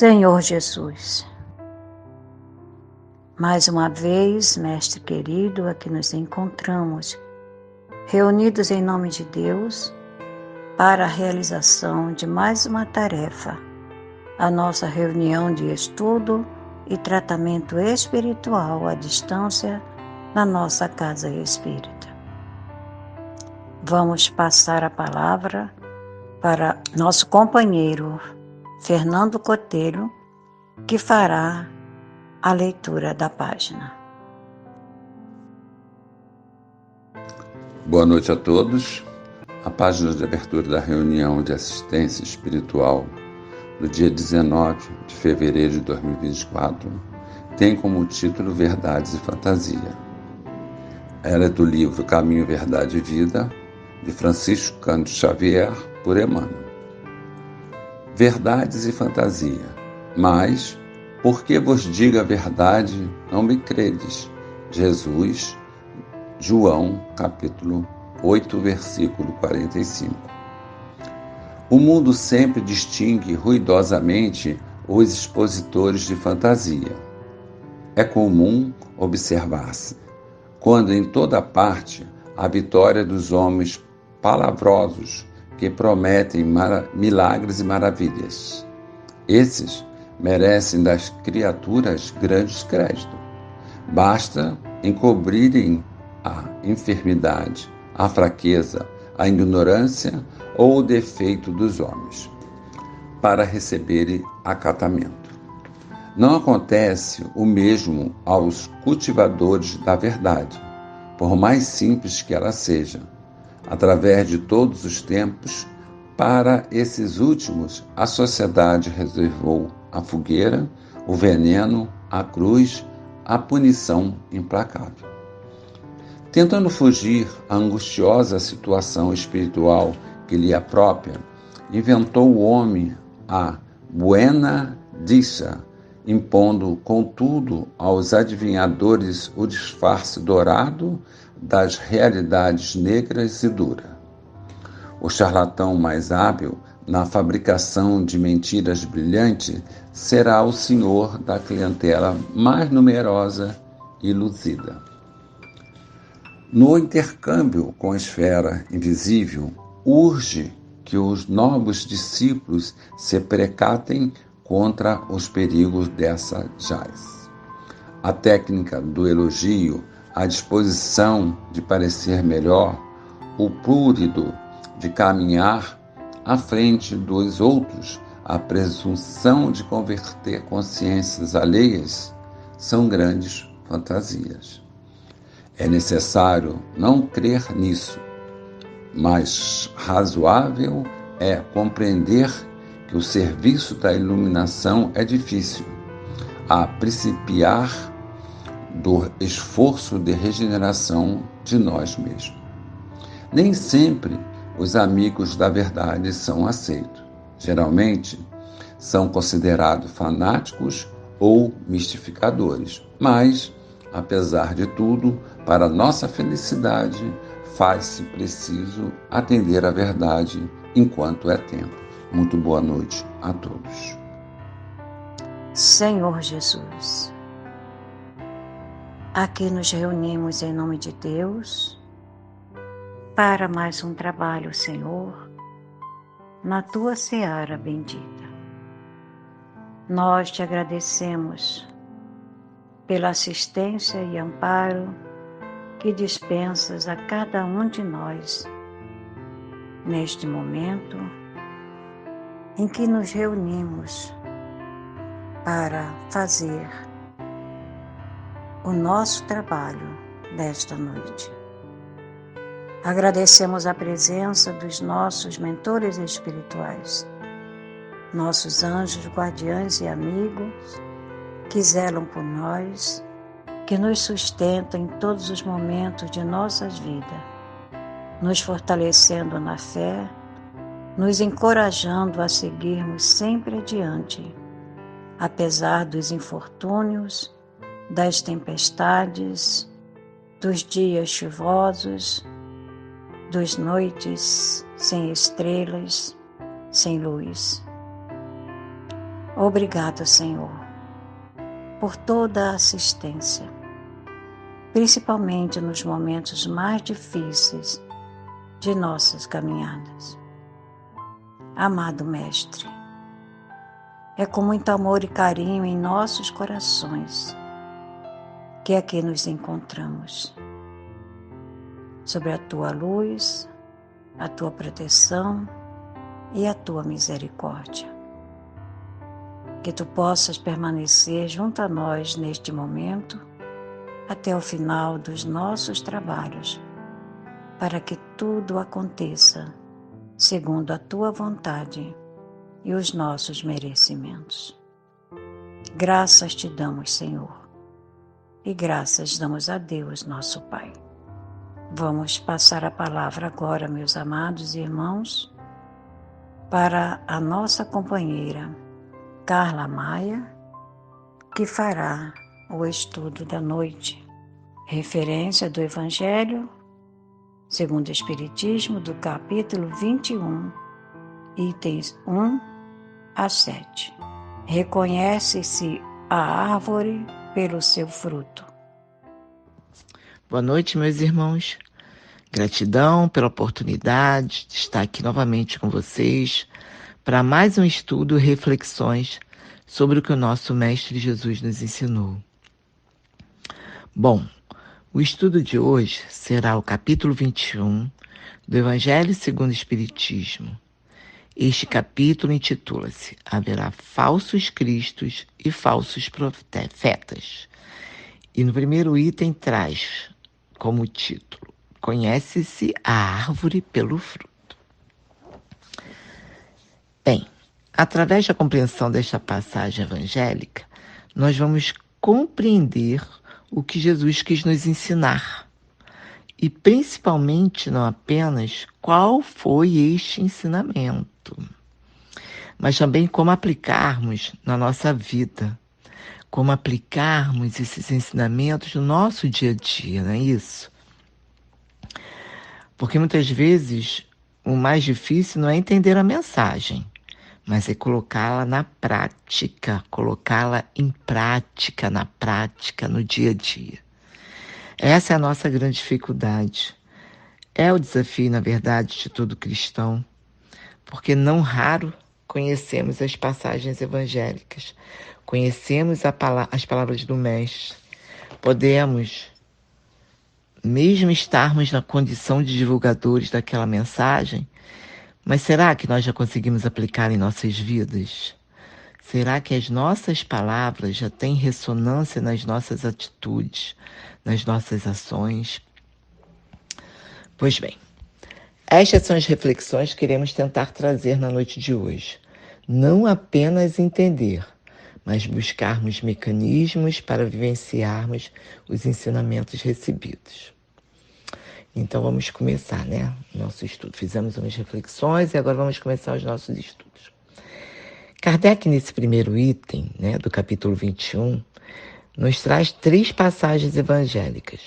Senhor Jesus, mais uma vez, Mestre querido, aqui nos encontramos, reunidos em nome de Deus, para a realização de mais uma tarefa, a nossa reunião de estudo e tratamento espiritual à distância na nossa casa espírita. Vamos passar a palavra para nosso companheiro Fernando Cotelho, que fará a leitura da página. Boa noite a todos. A página de abertura da reunião de assistência espiritual do dia 19 de fevereiro de 2024 tem como título Verdades e Fantasia. Ela é do livro Caminho, Verdade e Vida, de Francisco Cândido Xavier, por Emmanuel. Verdades e fantasia, mas, porque vos digo a verdade, não me credes. Jesus, João, capítulo 8, versículo 45. O mundo sempre distingue ruidosamente os expositores de fantasia. É comum observar-se, quando em toda parte, a vitória dos homens palavrosos que prometem milagres e maravilhas. Esses merecem das criaturas grandes créditos. Basta encobrirem a enfermidade, a fraqueza, a ignorância ou o defeito dos homens, para receberem acatamento. Não acontece o mesmo aos cultivadores da verdade, por mais simples que ela seja. Através de todos os tempos, para esses últimos, a sociedade reservou a fogueira, o veneno, a cruz, a punição implacável. Tentando fugir à angustiosa situação espiritual que lhe é própria, inventou o homem a buena dicha, impondo, contudo, aos adivinhadores o disfarce dourado das realidades negras e duras. O charlatão mais hábil na fabricação de mentiras brilhantes será o senhor da clientela mais numerosa e luzida. No intercâmbio com a esfera invisível, urge que os novos discípulos se precatem contra os perigos dessa jaz. A técnica do elogio, a disposição de parecer melhor, o prurido de caminhar à frente dos outros, a presunção de converter consciências alheias, são grandes fantasias. É necessário não crer nisso, mas razoável é compreender que o serviço da iluminação é difícil, a principiar do esforço de regeneração de nós mesmos. Nem sempre os amigos da verdade são aceitos. Geralmente, são considerados fanáticos ou mistificadores. Mas, apesar de tudo, para nossa felicidade, faz-se preciso atender à verdade enquanto é tempo. Muito boa noite a todos. Senhor Jesus, aqui nos reunimos em nome de Deus para mais um trabalho, Senhor, na Tua seara bendita. Nós te agradecemos pela assistência e amparo que dispensas a cada um de nós neste momento em que nos reunimos para fazer o nosso trabalho desta noite. Agradecemos a presença dos nossos mentores espirituais, nossos anjos, guardiães e amigos que zelam por nós, que nos sustentam em todos os momentos de nossas vidas, nos fortalecendo na fé, nos encorajando a seguirmos sempre adiante, apesar dos infortúnios, das tempestades, dos dias chuvosos, das noites sem estrelas, sem luz. Obrigado, Senhor, por toda a assistência, principalmente nos momentos mais difíceis de nossas caminhadas. Amado Mestre, é com muito amor e carinho em nossos corações que aqui nos encontramos. Sob a Tua luz, a Tua proteção e a Tua misericórdia. Que Tu possas permanecer junto a nós neste momento, até o final dos nossos trabalhos, para que tudo aconteça segundo a Tua vontade e os nossos merecimentos. Graças Te damos, Senhor, e graças damos a Deus, nosso Pai. Vamos passar a palavra agora, meus amados irmãos, para a nossa companheira Carla Maia, que fará o estudo da noite, referência do Evangelho segundo o Espiritismo, do capítulo 21, itens 1 a 7. Reconhece-se a árvore pelo seu fruto. Boa noite, meus irmãos. Gratidão pela oportunidade de estar aqui novamente com vocês para mais um estudo e reflexões sobre o que o nosso Mestre Jesus nos ensinou. Bom, o estudo de hoje será o capítulo 21 do Evangelho segundo o Espiritismo. Este capítulo intitula-se Haverá falsos cristos e falsos profetas. E no primeiro item traz como título: Conhece-se a árvore pelo fruto. Bem, através da compreensão desta passagem evangélica, nós vamos compreender o que Jesus quis nos ensinar. E principalmente, não apenas qual foi este ensinamento, mas também como aplicarmos na nossa vida, como aplicarmos esses ensinamentos no nosso dia a dia, não é isso? Porque muitas vezes o mais difícil não é entender a mensagem, mas é colocá-la na prática, colocá-la em prática, na prática, no dia a dia. Essa é a nossa grande dificuldade. É o desafio, na verdade, de todo cristão, porque não raro conhecemos as passagens evangélicas, conhecemos as palavras do Mestre, podemos mesmo estarmos na condição de divulgadores daquela mensagem, mas será que nós já conseguimos aplicar em nossas vidas? Será que as nossas palavras já têm ressonância nas nossas atitudes, nas nossas ações? Pois bem, estas são as reflexões que queremos tentar trazer na noite de hoje. Não apenas entender, mas buscarmos mecanismos para vivenciarmos os ensinamentos recebidos. Então vamos começar, nosso estudo. Fizemos umas reflexões e agora vamos começar os nossos estudos. Kardec, nesse primeiro item, do capítulo 21, nos traz 3 passagens evangélicas.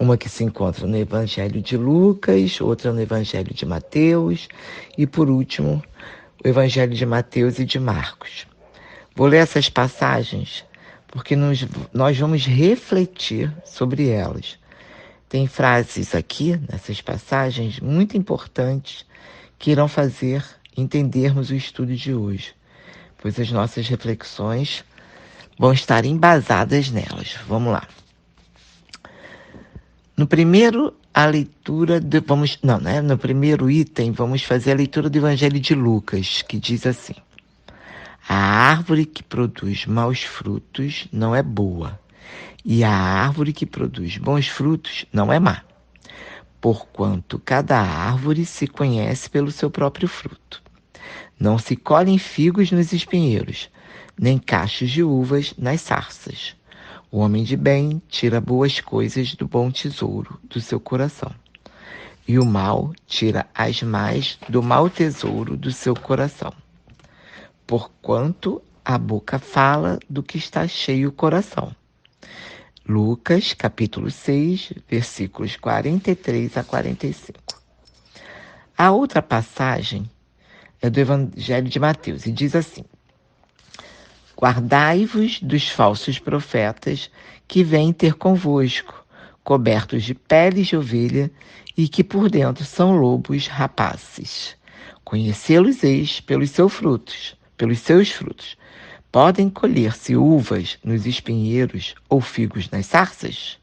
Uma que se encontra no Evangelho de Lucas, outra no Evangelho de Mateus e, por último, o Evangelho de Mateus e de Marcos. Vou ler essas passagens porque nós vamos refletir sobre elas. Tem frases aqui, nessas passagens, muito importantes que irão fazer entendermos o estudo de hoje, pois as nossas reflexões vão estar embasadas nelas. Vamos lá. No primeiro, no primeiro item, vamos fazer a leitura do Evangelho de Lucas, que diz assim: a árvore que produz maus frutos não é boa, e a árvore que produz bons frutos não é má, porquanto cada árvore se conhece pelo seu próprio fruto. Não se colhem figos nos espinheiros, nem cachos de uvas nas sarças. O homem de bem tira boas coisas do bom tesouro do seu coração, e o mal tira as más do mau tesouro do seu coração. Porquanto a boca fala do que está cheio o coração. Lucas, capítulo 6, versículos 43 a 45. A outra passagem é do Evangelho de Mateus e diz assim: Guardai-vos dos falsos profetas que vêm ter convosco, cobertos de peles de ovelha e que por dentro são lobos rapaces. Conhecê-los-eis pelos seus frutos, pelos seus frutos. Podem colher-se uvas nos espinheiros ou figos nas sarças?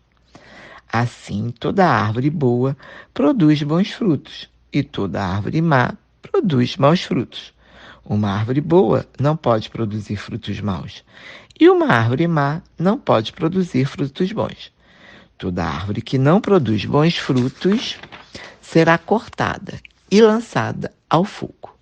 Assim, toda árvore boa produz bons frutos, e toda árvore má produz maus frutos. Uma árvore boa não pode produzir frutos maus, e uma árvore má não pode produzir frutos bons. Toda árvore que não produz bons frutos será cortada e lançada ao fogo.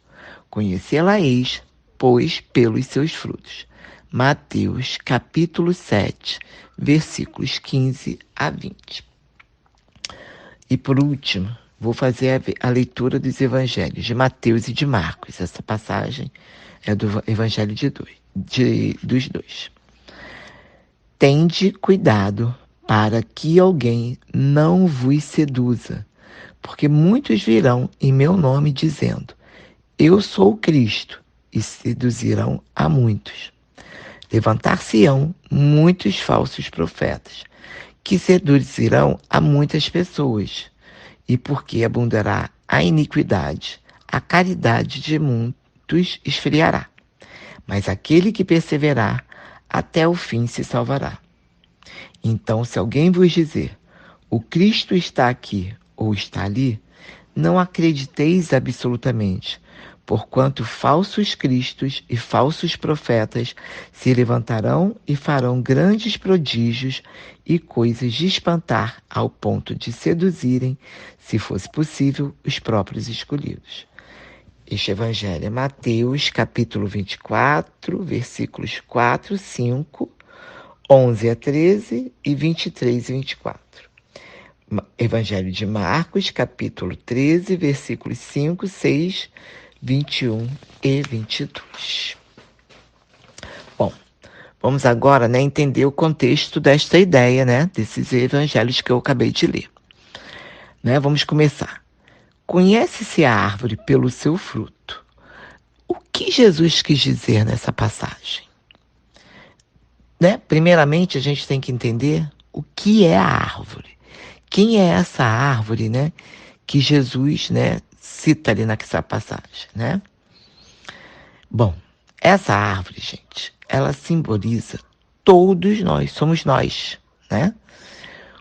Conhecê-la-eis, pois, pelos seus frutos. Mateus, capítulo 7, versículos 15 a 20. E por último, vou fazer a leitura dos evangelhos de Mateus e de Marcos. Essa passagem é do evangelho dos dois. Tende cuidado para que alguém não vos seduza, porque muitos virão em meu nome dizendo, eu sou o Cristo, e seduzirão a muitos. Levantar-se-ão muitos falsos profetas, que seduzirão a muitas pessoas, e porque abundará a iniquidade, a caridade de muitos esfriará. Mas aquele que perseverar até o fim se salvará. Então, se alguém vos dizer, o Cristo está aqui ou está ali, não acrediteis absolutamente, porquanto falsos cristos e falsos profetas se levantarão e farão grandes prodígios e coisas de espantar ao ponto de seduzirem, se fosse possível, os próprios escolhidos. Este evangelho é Mateus, capítulo 24, versículos 4, 5, 11 a 13 e 23 e 24. Evangelho de Marcos, capítulo 13, versículos 5, 6, 21 e 22. Bom, vamos agora, entender o contexto desta ideia, desses evangelhos que eu acabei de ler. Vamos começar. Conhece-se a árvore pelo seu fruto. O que Jesus quis dizer nessa passagem? Primeiramente, a gente tem que entender o que é a árvore. Quem é essa árvore, que Jesus, cita ali nessa passagem, Bom, essa árvore, gente, ela simboliza todos nós, somos nós,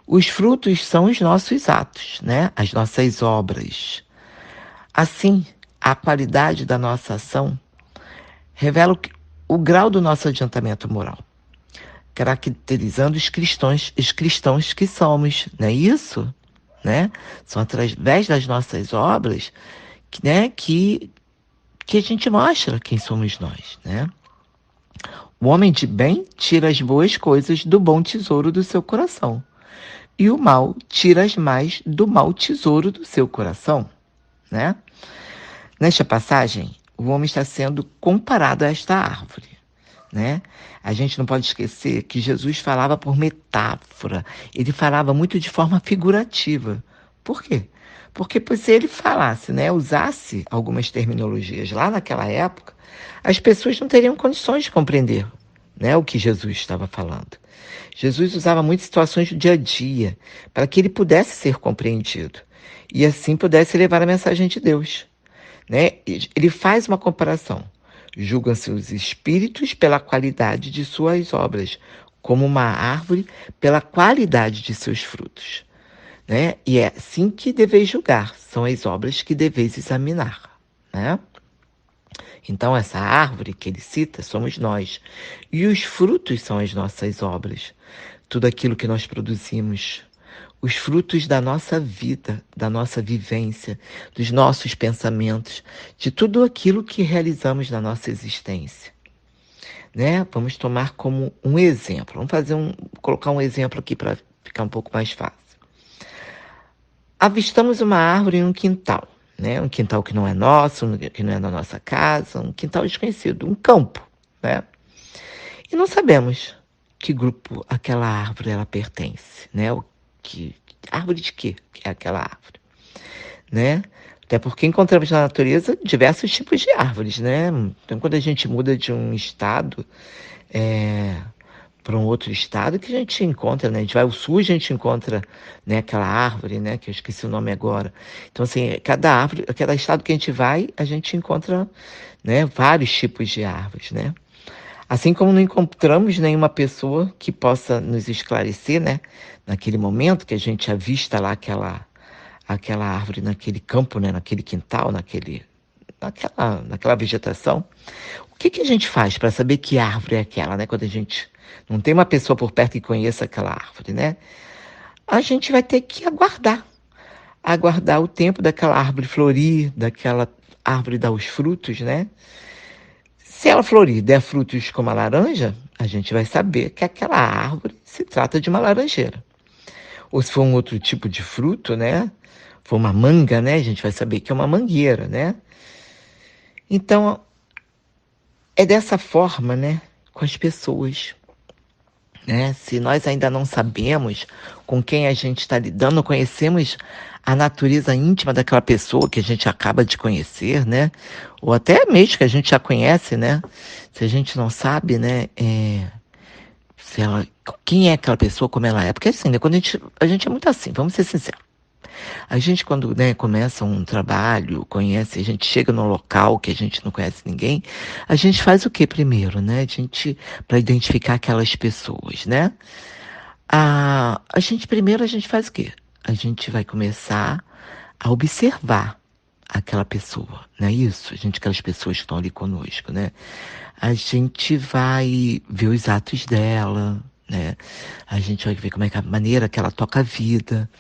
Os frutos são os nossos atos, As nossas obras. Assim, a qualidade da nossa ação revela o grau do nosso adiantamento moral, caracterizando os cristãos que somos, não é isso? São através das nossas obras que a gente mostra quem somos nós, O homem de bem tira as boas coisas do bom tesouro do seu coração, e o mal tira as mais do mau tesouro do seu coração, Nesta passagem, o homem está sendo comparado a esta árvore, A gente não pode esquecer que Jesus falava por metáfora, ele falava muito de forma figurativa. Por quê? Porque se ele falasse, usasse algumas terminologias lá naquela época, as pessoas não teriam condições de compreender, o que Jesus estava falando. Jesus usava muitas situações do dia a dia para que ele pudesse ser compreendido e assim pudesse levar a mensagem de Deus, Ele faz uma comparação. Julgam-se os espíritos pela qualidade de suas obras, como uma árvore pela qualidade de seus frutos. E é assim que deveis julgar, são as obras que deveis examinar. Então, essa árvore que ele cita somos nós, e os frutos são as nossas obras, tudo aquilo que nós produzimos, os frutos da nossa vida, da nossa vivência, dos nossos pensamentos, de tudo aquilo que realizamos na nossa existência. Vamos tomar como um exemplo. Vamos colocar um exemplo aqui para ficar um pouco mais fácil. Avistamos uma árvore em um quintal, Um quintal que não é nosso, que não é da nossa casa, um quintal desconhecido, um campo, E não sabemos que grupo aquela árvore ela pertence, árvore de quê que é aquela árvore, Até porque encontramos na natureza diversos tipos de árvores, né? Então, quando a gente muda de um estado para um outro estado, que a gente encontra, né? A gente vai ao sul, a gente encontra, né, aquela árvore, né, que eu esqueci o nome agora. Então, assim, cada árvore, cada estado que a gente vai, a gente encontra, né, vários tipos de árvores, né? Assim como não encontramos nenhuma pessoa que possa nos esclarecer, né, naquele momento que a gente avista lá aquela árvore naquele campo, né, naquele quintal, naquela vegetação. O que que a gente faz para saber que árvore é aquela, né, quando a gente não tem uma pessoa por perto que conheça aquela árvore, né? A gente vai ter que aguardar o tempo daquela árvore florir, daquela árvore dar os frutos, né? Se ela florir e der frutos como a laranja, a gente vai saber que aquela árvore se trata de uma laranjeira. Ou se for um outro tipo de fruto, né? For uma manga, né? A gente vai saber que é uma mangueira, né? Então, é dessa forma, né? Com as pessoas, né? Se nós ainda não sabemos com quem a gente está lidando, não conhecemos a natureza íntima daquela pessoa que a gente acaba de conhecer, né? Ou até mesmo que a gente já conhece, né? Se a gente não sabe, né? Se ela, quem é aquela pessoa, como ela é. Porque assim, né? Quando a gente é muito assim, vamos ser sinceros. A gente, quando, né, começa um trabalho, conhece, a gente chega num local que a gente não conhece ninguém, a gente faz o que primeiro, né? Para identificar aquelas pessoas, né? Primeiro a gente faz o quê? A gente vai começar a observar aquela pessoa, não é isso? Aquelas pessoas que estão ali conosco, né? A gente vai ver os atos dela, né? A gente vai ver como é que a maneira que ela toca a vida.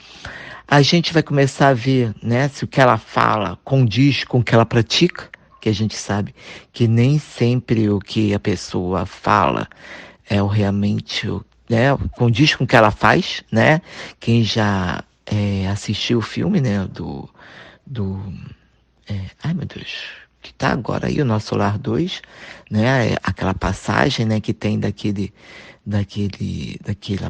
A gente vai começar a ver, né, se o que ela fala condiz com o que ela pratica, que a gente sabe que nem sempre o que a pessoa fala é o realmente, né, condiz com o que ela faz, né? Quem já assistiu o filme, né, ai meu Deus, que tá agora aí o Nosso Lar 2, né? Aquela passagem, né, que tem daquela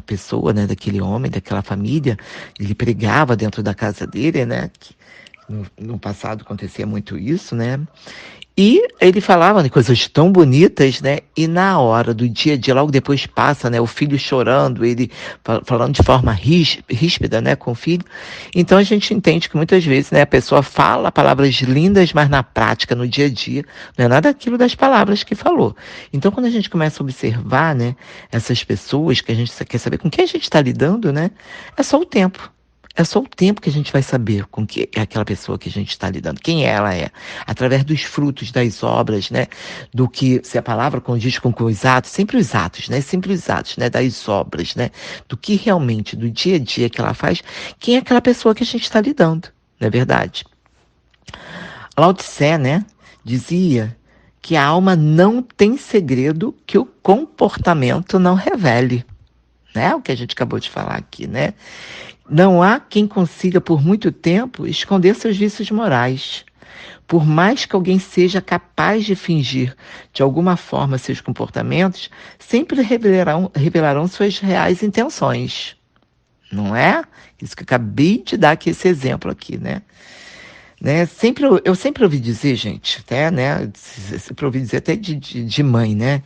pessoa, né, daquele homem, daquela família, ele pregava dentro da casa dele, né? Que no passado acontecia muito isso, né? E ele falava de coisas tão bonitas, né? E na hora do dia a dia, logo depois passa, né? O filho chorando, ele falando de forma ríspida, né? Com o filho. Então a gente entende que muitas vezes, né? A pessoa fala palavras lindas, mas na prática, no dia a dia, não é nada aquilo das palavras que falou. Então quando a gente começa a observar, né? Essas pessoas que a gente quer saber com quem a gente está lidando, né? É só o tempo. É só o tempo que a gente vai saber com que é aquela pessoa que a gente está lidando, quem ela é, através dos frutos das obras, né? Do que, se a palavra condiz com os atos, sempre os atos, né? Sempre os atos, né? Das obras, né? Do que realmente, do dia a dia que ela faz, quem é aquela pessoa que a gente está lidando, não é verdade? Lao Tse, né? Dizia que a alma não tem segredo que o comportamento não revele, né? O que a gente acabou de falar aqui, né? Não há quem consiga por muito tempo esconder seus vícios morais. Por mais que alguém seja capaz de fingir de alguma forma seus comportamentos, sempre revelarão suas reais intenções. Não é? Isso que eu acabei de dar aqui, esse exemplo aqui, né? Eu sempre ouvi dizer, gente, até, né? Sempre ouvi dizer até de mãe, né?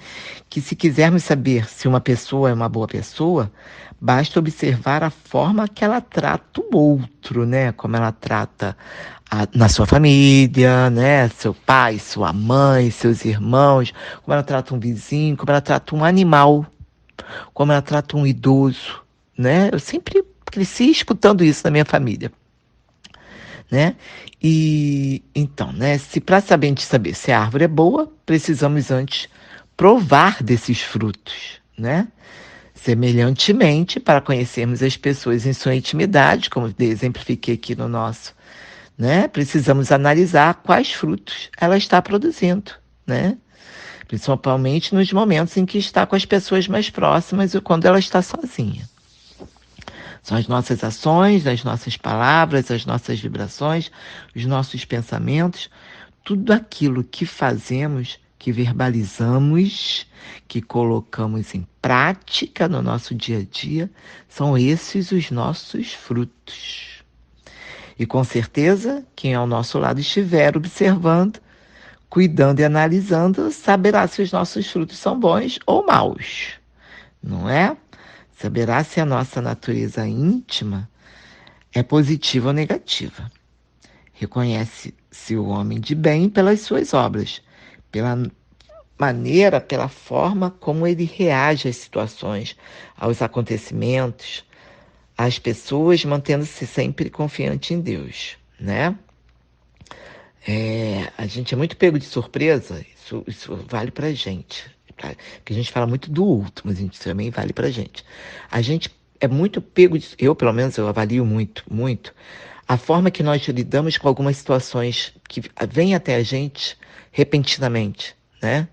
Que se quisermos saber se uma pessoa é uma boa pessoa, basta observar a forma que ela trata o outro, né? Como ela trata na sua família, né? Seu pai, sua mãe, seus irmãos, como ela trata um vizinho, como ela trata um animal, como ela trata um idoso, né? Eu sempre cresci escutando isso na minha família, né? E então, né? Se para saber se a árvore é boa, precisamos antes provar desses frutos, né? Semelhantemente, para conhecermos as pessoas em sua intimidade, como exemplifiquei aqui no nosso, né? Precisamos analisar quais frutos ela está produzindo, né? Principalmente nos momentos em que está com as pessoas mais próximas ou quando ela está sozinha. São as nossas ações, as nossas palavras, as nossas vibrações, os nossos pensamentos, tudo aquilo que fazemos, que verbalizamos, que colocamos em prática no nosso dia a dia, são esses os nossos frutos. E com certeza, quem ao nosso lado estiver observando, cuidando e analisando, saberá se os nossos frutos são bons ou maus, não é? Saberá se a nossa natureza íntima é positiva ou negativa. Reconhece-se o homem de bem pelas suas obras, pela maneira, pela forma como ele reage às situações, aos acontecimentos, às pessoas, mantendo-se sempre confiante em Deus, né? A gente é muito pego de surpresa, isso vale pra gente, tá? Porque a gente fala muito do outro, mas isso também vale pra gente. A gente é muito pego de, eu pelo menos eu avalio muito, a forma que nós lidamos com algumas situações que vêm até a gente repentinamente, né?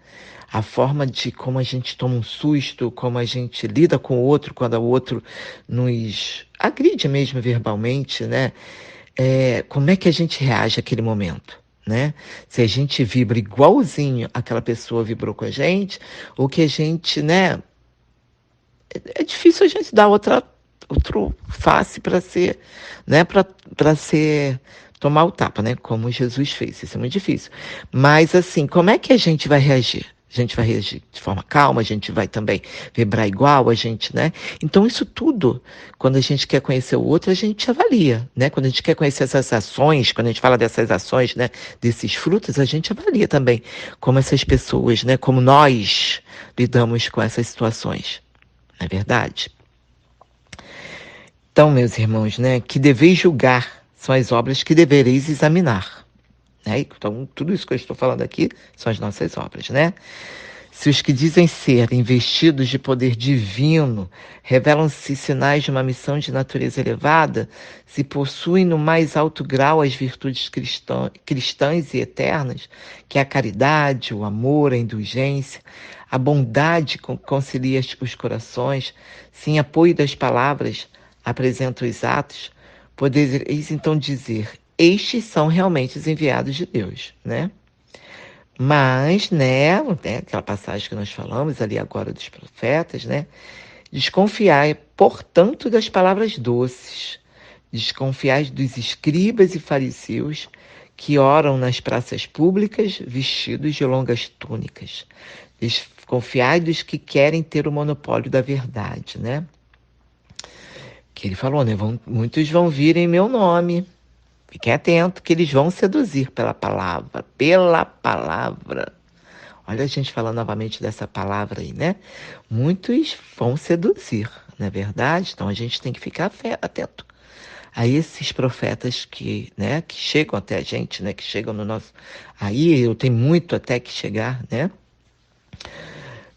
A forma de como a gente toma um susto, como a gente lida com o outro quando o outro nos agride mesmo verbalmente, né? Como é que a gente reage àquele momento, né? Se a gente vibra igualzinho aquela pessoa vibrou com a gente, ou que a gente, né? É difícil a gente dar outro face para ser, né? Para ser tomar o tapa, né? Como Jesus fez. Isso é muito difícil. Mas assim, como é que a gente vai reagir? A gente vai reagir de forma calma, a gente vai também vibrar igual, a gente, né? Então, isso tudo, quando a gente quer conhecer o outro, a gente avalia, né? Quando a gente quer conhecer essas ações, quando a gente fala dessas ações, né? Desses frutos, a gente avalia também como essas pessoas, né? Como nós lidamos com essas situações. Não é verdade? Então, meus irmãos, né? Que deveis julgar são as obras que devereis examinar. Né? Então, tudo isso que eu estou falando aqui são as nossas obras, né? Se os que dizem ser investidos de poder divino revelam-se sinais de uma missão de natureza elevada, se possuem no mais alto grau as virtudes cristãs e eternas, que é a caridade, o amor, a indulgência, a bondade que concilia os corações, se em apoio das palavras apresentam os atos, podereis então dizer: estes são realmente os enviados de Deus, né? Mas, né, aquela passagem que nós falamos ali agora dos profetas, né? Desconfiai, portanto, das palavras doces. Desconfiai dos escribas e fariseus que oram nas praças públicas vestidos de longas túnicas. Desconfiai dos que querem ter o monopólio da verdade, né? Que ele falou, né? Muitos vão vir em meu nome. Fiquem atentos que eles vão seduzir pela palavra, pela palavra. Olha a gente falando novamente dessa palavra aí, né? Muitos vão seduzir, não é verdade? Então a gente tem que ficar atento a esses profetas que, né, que chegam até a gente, né, que chegam no nosso... Aí eu tenho muito até que chegar, né?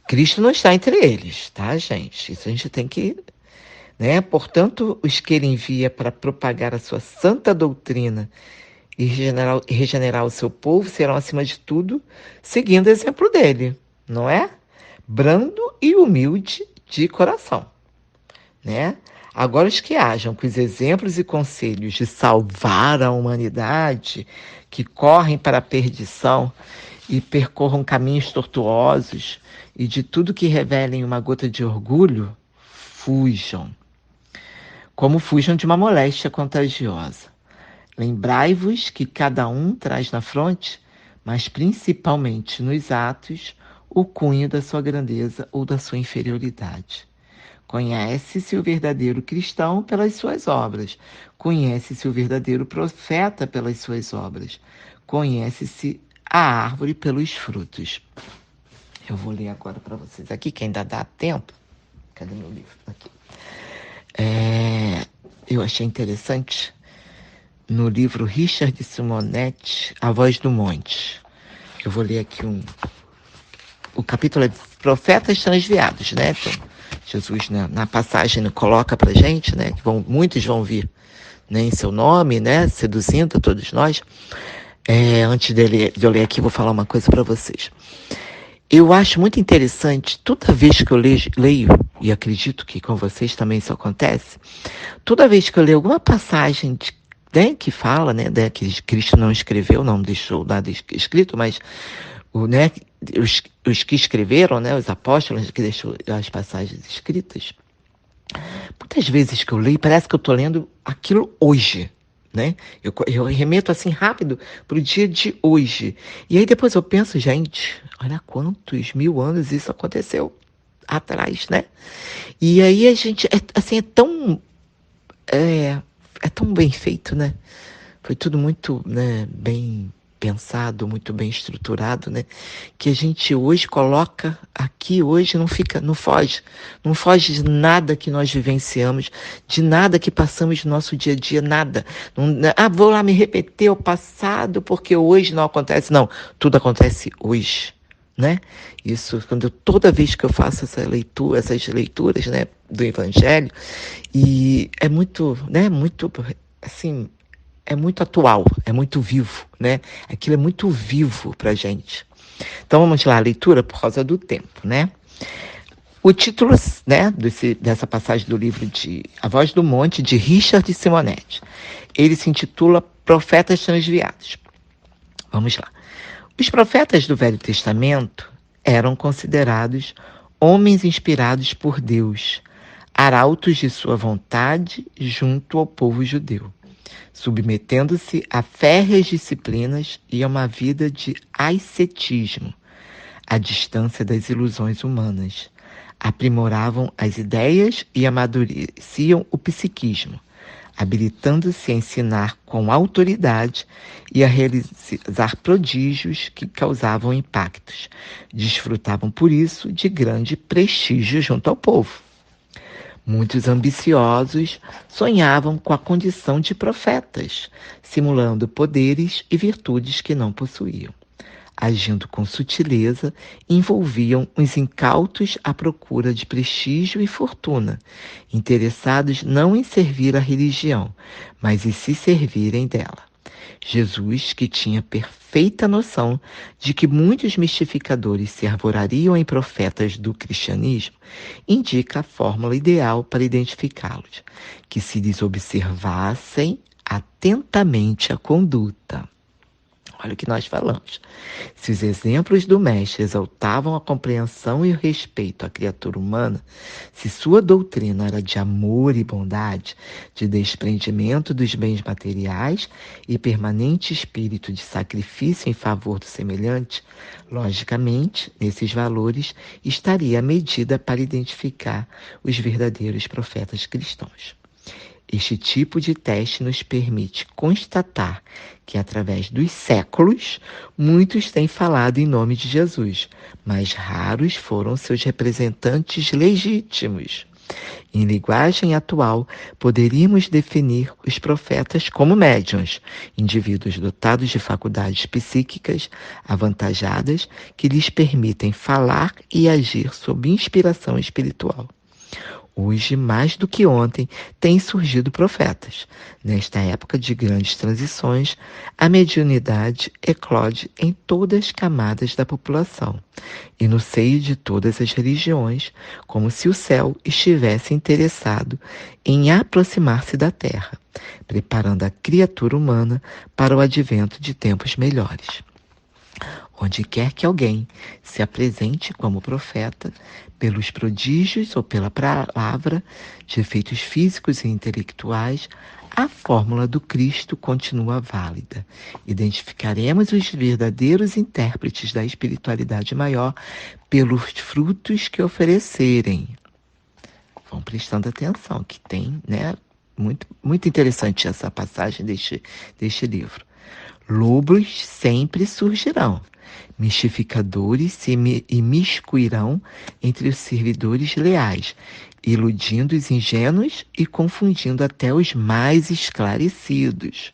Cristo não está entre eles, tá, gente? Isso a gente tem que... né? Portanto, os que ele envia para propagar a sua santa doutrina e regenerar o seu povo serão, acima de tudo, seguindo o exemplo dele, não é? Brando e humilde de coração, né? Agora, os que ajam com os exemplos e conselhos de salvar a humanidade, que correm para a perdição e percorram caminhos tortuosos, e de tudo que revelem uma gota de orgulho, fujam. Como fujam de uma moléstia contagiosa. Lembrai-vos que cada um traz na fronte, mas principalmente nos atos, o cunho da sua grandeza ou da sua inferioridade. Conhece-se o verdadeiro cristão pelas suas obras. Conhece-se o verdadeiro profeta pelas suas obras. Conhece-se a árvore pelos frutos. Eu vou ler agora para vocês aqui, que ainda dá tempo. Cadê meu livro? Aqui. Eu achei interessante no livro Richard Simonetti, A Voz do Monte. Eu vou ler aqui o capítulo é Profetas Transviados, né? Então, Jesus, né, na passagem, coloca pra gente, né? Que muitos vão vir, né, em seu nome, né? Seduzindo todos nós. Antes de eu ler aqui, vou falar uma coisa para vocês. Eu acho muito interessante, toda vez que eu leio, e acredito que com vocês também isso acontece, toda vez que eu leio alguma passagem né, que fala, né, que Cristo não escreveu, não deixou nada escrito, mas né, os que escreveram, né, os apóstolos que deixou as passagens escritas, muitas vezes que eu leio, parece que eu estou lendo aquilo hoje, né? Eu remeto assim rápido para o dia de hoje. E aí depois eu penso, gente, olha quantos 1000 anos isso aconteceu atrás, né? E aí a gente, assim, é tão bem feito, né? Foi tudo muito, né, bem pensado, muito bem estruturado, né? Que a gente hoje coloca aqui, hoje não foge de nada que nós vivenciamos, de nada que passamos no nosso dia a dia, nada. Vou lá me repetir o passado porque hoje não acontece. Não, tudo acontece hoje, né? Isso, toda vez que eu faço essas leituras, né, do Evangelho, e é muito, né, muito, assim, é muito atual, é muito vivo, né? Aquilo é muito vivo para a gente. Então vamos lá, a leitura por causa do tempo, né? O título, né, dessa passagem do livro de A Voz do Monte, de Richard Simonetti, ele se intitula Profetas Transviados. Vamos lá. Os profetas do Velho Testamento eram considerados homens inspirados por Deus, arautos de sua vontade junto ao povo judeu, submetendo-se a férreas disciplinas e a uma vida de ascetismo, à distância das ilusões humanas. Aprimoravam as ideias e amadureciam o psiquismo, habilitando-se a ensinar com autoridade e a realizar prodígios que causavam impactos. Desfrutavam, por isso, de grande prestígio junto ao povo. Muitos ambiciosos sonhavam com a condição de profetas, simulando poderes e virtudes que não possuíam. Agindo com sutileza, envolviam os incautos à procura de prestígio e fortuna, interessados não em servir a religião, mas em se servirem dela. Jesus, que tinha perfeita noção de que muitos mistificadores se arvorariam em profetas do cristianismo, indica a fórmula ideal para identificá-los: que se lhes observassem atentamente a conduta. Olha o que nós falamos. Se os exemplos do mestre exaltavam a compreensão e o respeito à criatura humana, se sua doutrina era de amor e bondade, de desprendimento dos bens materiais e permanente espírito de sacrifício em favor do semelhante, logicamente, nesses valores estaria a medida para identificar os verdadeiros profetas cristãos. Este tipo de teste nos permite constatar que, através dos séculos, muitos têm falado em nome de Jesus, mas raros foram seus representantes legítimos. Em linguagem atual, poderíamos definir os profetas como médiuns, indivíduos dotados de faculdades psíquicas avantajadas que lhes permitem falar e agir sob inspiração espiritual. Hoje, mais do que ontem, têm surgido profetas. Nesta época de grandes transições, a mediunidade eclode em todas as camadas da população e no seio de todas as religiões, como se o céu estivesse interessado em aproximar-se da terra, preparando a criatura humana para o advento de tempos melhores. Onde quer que alguém se apresente como profeta, pelos prodígios ou pela palavra, de efeitos físicos e intelectuais, a fórmula do Cristo continua válida. Identificaremos os verdadeiros intérpretes da espiritualidade maior pelos frutos que oferecerem. Vão prestando atenção, que tem, né? Muito interessante essa passagem deste livro. Lobos sempre surgirão. Mistificadores se imiscuirão entre os servidores leais, iludindo os ingênuos e confundindo até os mais esclarecidos.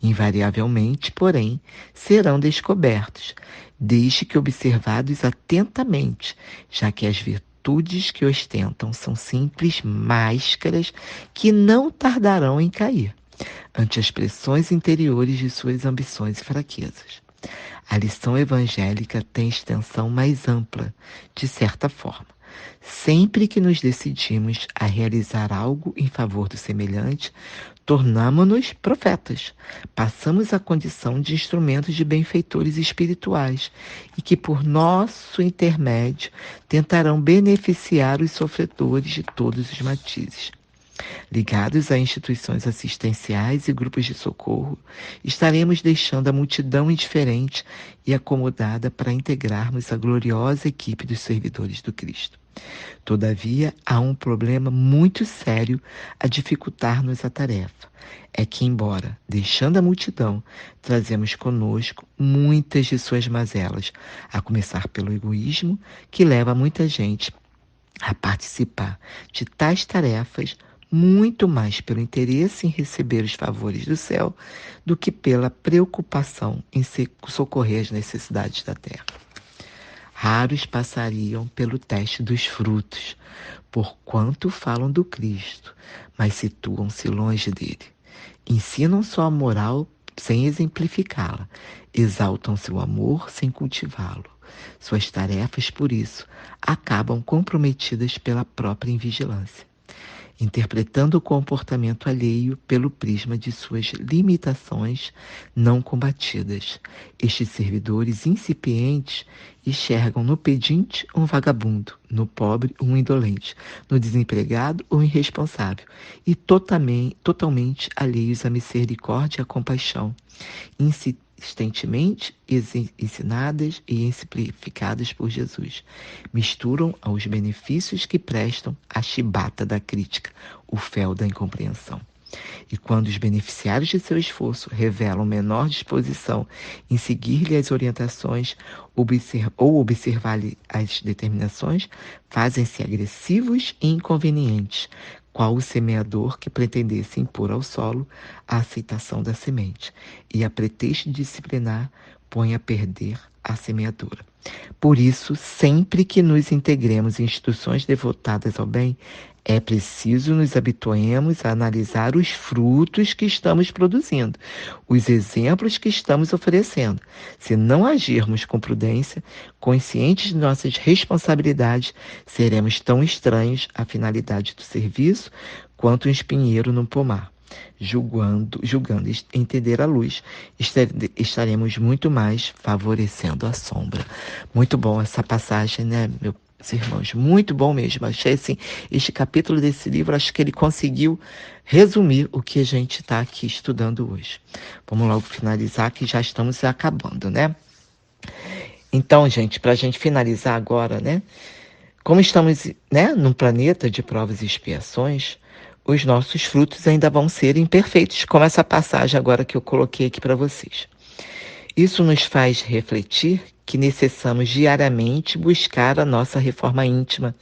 Invariavelmente, porém, serão descobertos, desde que observados atentamente, já que as virtudes que ostentam são simples máscaras que não tardarão em cair ante as pressões interiores de suas ambições e fraquezas. A lição evangélica tem extensão mais ampla, de certa forma. Sempre que nos decidimos a realizar algo em favor do semelhante, tornamo-nos profetas. Passamos a condição de instrumentos de benfeitores espirituais e que, por nosso intermédio, tentarão beneficiar os sofredores de todos os matizes. Ligados a instituições assistenciais e grupos de socorro, estaremos deixando a multidão indiferente e acomodada para integrarmos a gloriosa equipe dos servidores do Cristo. Todavia, há um problema muito sério a dificultar-nos a tarefa. É que, embora deixando a multidão, trazemos conosco muitas de suas mazelas, a começar pelo egoísmo, que leva muita gente a participar de tais tarefas muito mais pelo interesse em receber os favores do céu do que pela preocupação em socorrer as necessidades da terra. Raros passariam pelo teste dos frutos, porquanto falam do Cristo, mas situam-se longe dele. Ensinam só a moral sem exemplificá-la, exaltam seu amor sem cultivá-lo. Suas tarefas, por isso, acabam comprometidas pela própria invigilância, interpretando o comportamento alheio pelo prisma de suas limitações não combatidas. Estes servidores incipientes enxergam no pedinte um vagabundo, no pobre um indolente, no desempregado um irresponsável, e totalmente alheios à misericórdia e à compaixão, insistentemente ensinadas e exemplificadas por Jesus. Misturam aos benefícios que prestam a chibata da crítica, o fel da incompreensão. E quando os beneficiários de seu esforço revelam menor disposição em seguir-lhe as orientações ou observar-lhe as determinações, fazem-se agressivos e inconvenientes, qual o semeador que pretendesse impor ao solo a aceitação da semente, e a pretexto de disciplinar, põe a perder a semeadura. Por isso, sempre que nos integremos em instituições devotadas ao bem, é preciso nos habituemos a analisar os frutos que estamos produzindo, os exemplos que estamos oferecendo. Se não agirmos com prudência, conscientes de nossas responsabilidades, seremos tão estranhos à finalidade do serviço quanto um espinheiro no pomar. Julgando entender a luz, estaremos muito mais favorecendo a sombra. Muito bom essa passagem, né, meus irmãos? Muito bom mesmo. Achei assim, este capítulo desse livro, acho que ele conseguiu resumir o que a gente está aqui estudando hoje. Vamos logo finalizar, que já estamos acabando, né? Então, gente, para a gente finalizar agora, né? Como estamos, né, num planeta de provas e expiações, os nossos frutos ainda vão ser imperfeitos, como essa passagem agora que eu coloquei aqui para vocês. Isso nos faz refletir que necessitamos diariamente buscar a nossa reforma íntima,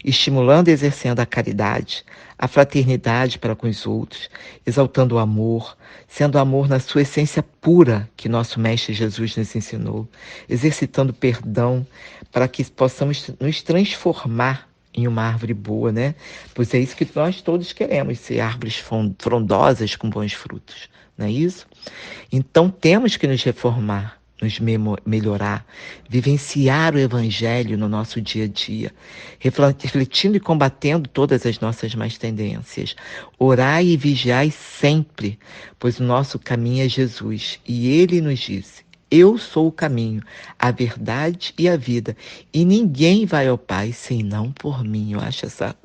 estimulando e exercendo a caridade, a fraternidade para com os outros, exaltando o amor, sendo o amor na sua essência pura que nosso Mestre Jesus nos ensinou, exercitando perdão para que possamos nos transformar em uma árvore boa, né? Pois é isso que nós todos queremos, ser árvores frondosas com bons frutos, não é isso? Então temos que nos reformar, nos melhorar, vivenciar o Evangelho no nosso dia a dia, refletindo e combatendo todas as nossas más tendências. Orai e vigiai sempre, pois o nosso caminho é Jesus, e Ele nos disse: eu sou o caminho, a verdade e a vida, e ninguém vai ao Pai senão por mim. Eu acho essa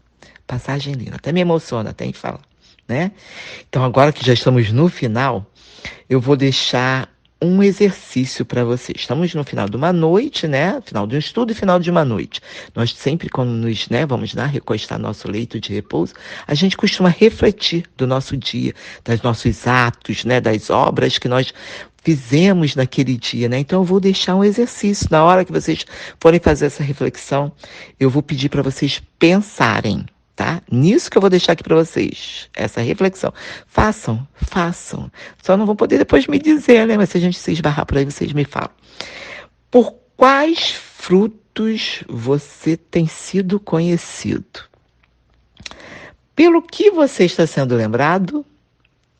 passagem linda, até me emociona, até em falar, né? Então, agora que já estamos no final, eu vou deixar um exercício para vocês. Estamos no final de uma noite, né? Final de um estudo e final de uma noite. Nós sempre, quando nos, né, vamos lá recostar nosso leito de repouso, a gente costuma refletir do nosso dia, dos nossos atos, né, das obras que nós fizemos naquele dia, né? Então eu vou deixar um exercício. Na hora que vocês forem fazer essa reflexão, eu vou pedir para vocês pensarem, tá? Nisso que eu vou deixar aqui para vocês, essa reflexão. Façam. Só não vão poder depois me dizer, né? Mas se a gente se esbarrar por aí, vocês me falam. Por quais frutos você tem sido conhecido? Pelo que você está sendo lembrado?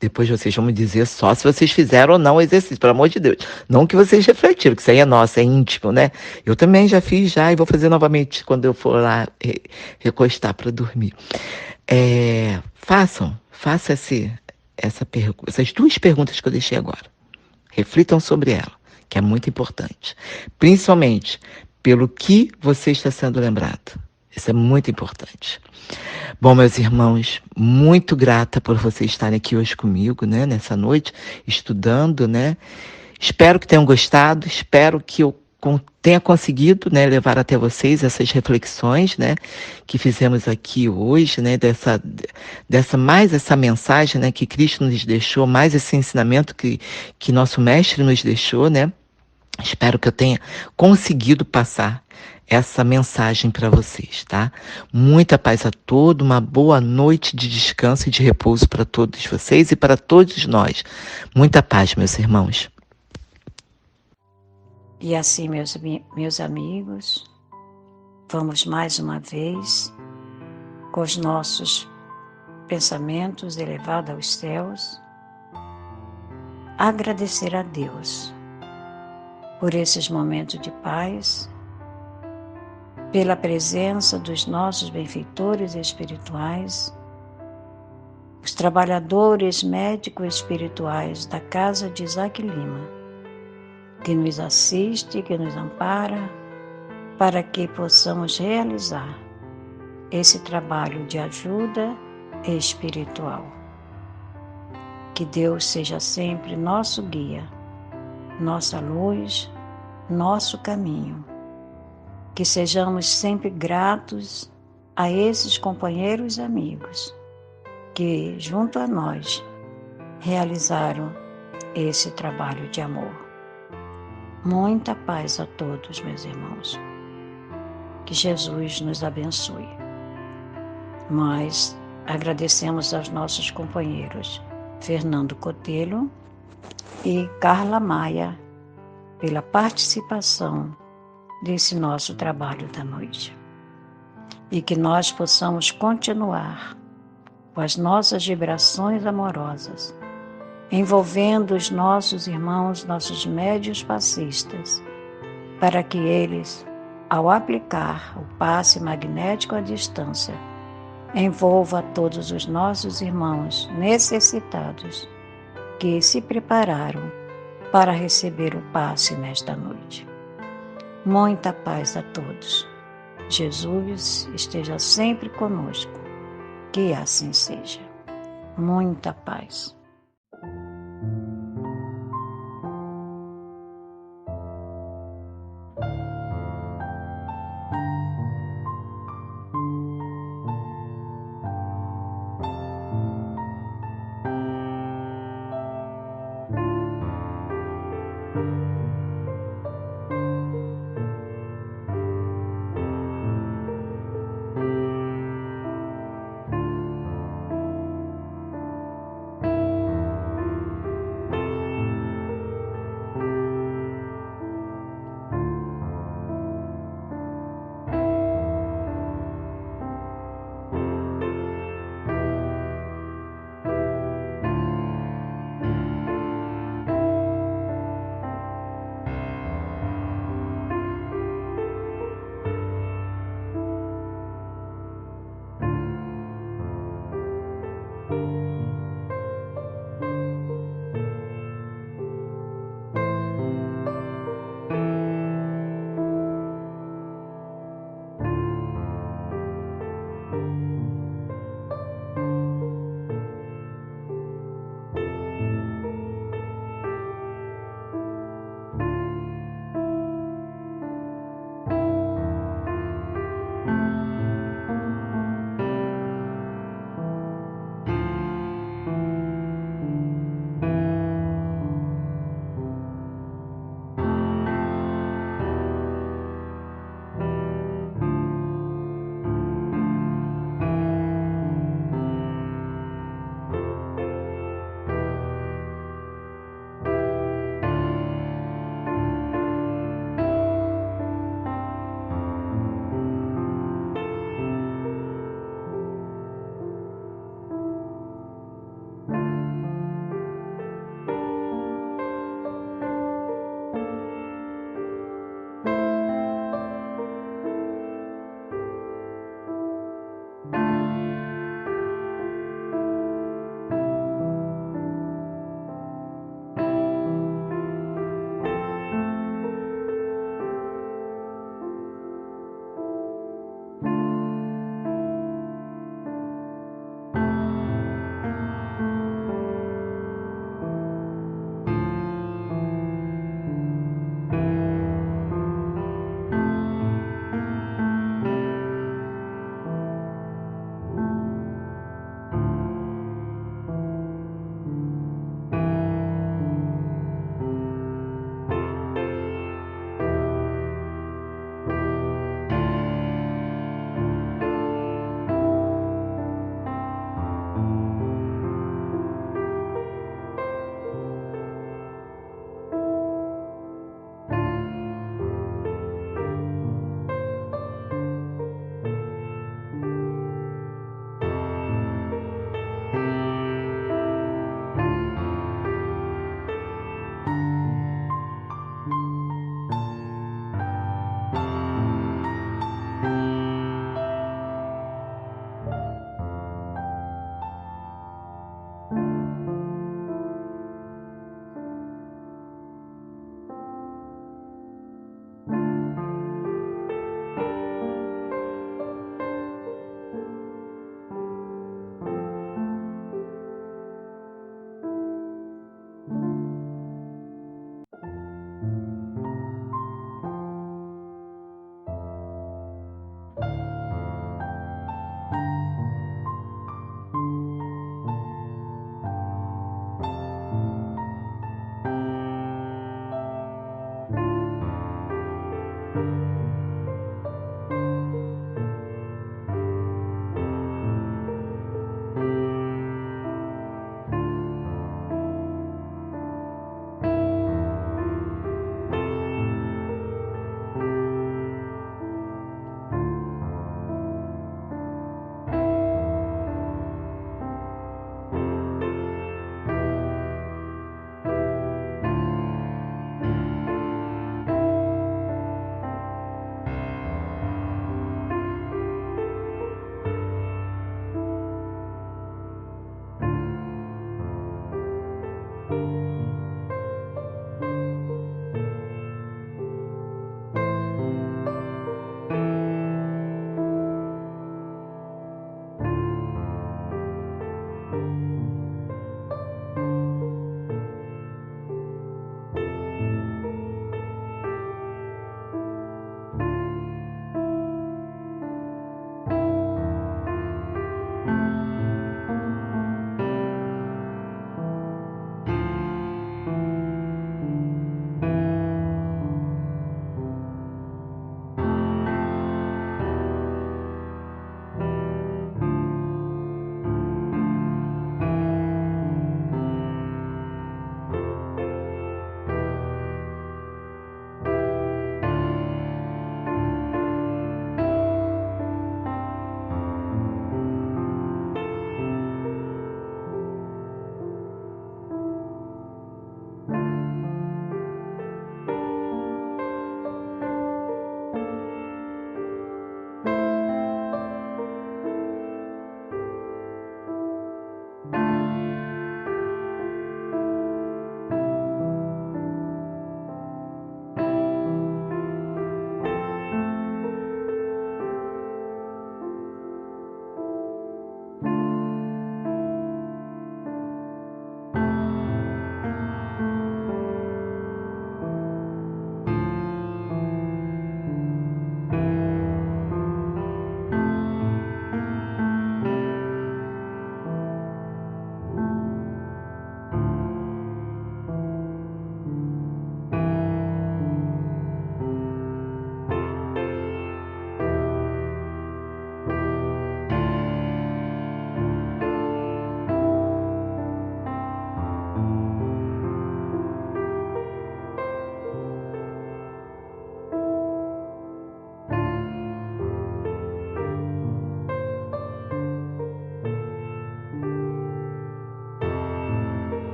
Depois vocês vão me dizer só se vocês fizeram ou não o exercício, pelo amor de Deus. Não que vocês refletiram, que isso aí é nosso, é íntimo, né? Eu também já fiz e vou fazer novamente quando eu for lá recostar para dormir. Faça essas duas perguntas que eu deixei agora. Reflitam sobre ela, que é muito importante. Principalmente pelo que você está sendo lembrado. Isso é muito importante. Bom, meus irmãos, muito grata por vocês estarem aqui hoje comigo, né, nessa noite, estudando, né? Espero que tenham gostado, espero que eu tenha conseguido, né, levar até vocês essas reflexões, né, que fizemos aqui hoje, né, mais essa mensagem, né, que Cristo nos deixou, mais esse ensinamento que nosso mestre nos deixou, né. Espero que eu tenha conseguido passar essa mensagem para vocês, tá? Muita paz a todos, uma boa noite de descanso e de repouso para todos vocês e para todos nós. Muita paz, meus irmãos. E assim, meus amigos, vamos mais uma vez, com os nossos pensamentos elevados aos céus, agradecer a Deus por esses momentos de paz, pela presença dos nossos benfeitores espirituais, os trabalhadores médicos espirituais da casa de Isaac Lima, que nos assiste, que nos ampara, para que possamos realizar esse trabalho de ajuda espiritual. Que Deus seja sempre nosso guia, nossa luz, nosso caminho. Que sejamos sempre gratos a esses companheiros e amigos que, junto a nós, realizaram esse trabalho de amor. Muita paz a todos, meus irmãos. Que Jesus nos abençoe. Nós agradecemos aos nossos companheiros Fernando Cotelho e Carla Maia pela participação desse nosso trabalho da noite. E que nós possamos continuar com as nossas vibrações amorosas, envolvendo os nossos irmãos, nossos médios passistas, para que eles, ao aplicar o passe magnético à distância, envolva todos os nossos irmãos necessitados que se prepararam para receber o passe nesta noite. Muita paz a todos. Jesus esteja sempre conosco. Que assim seja. Muita paz.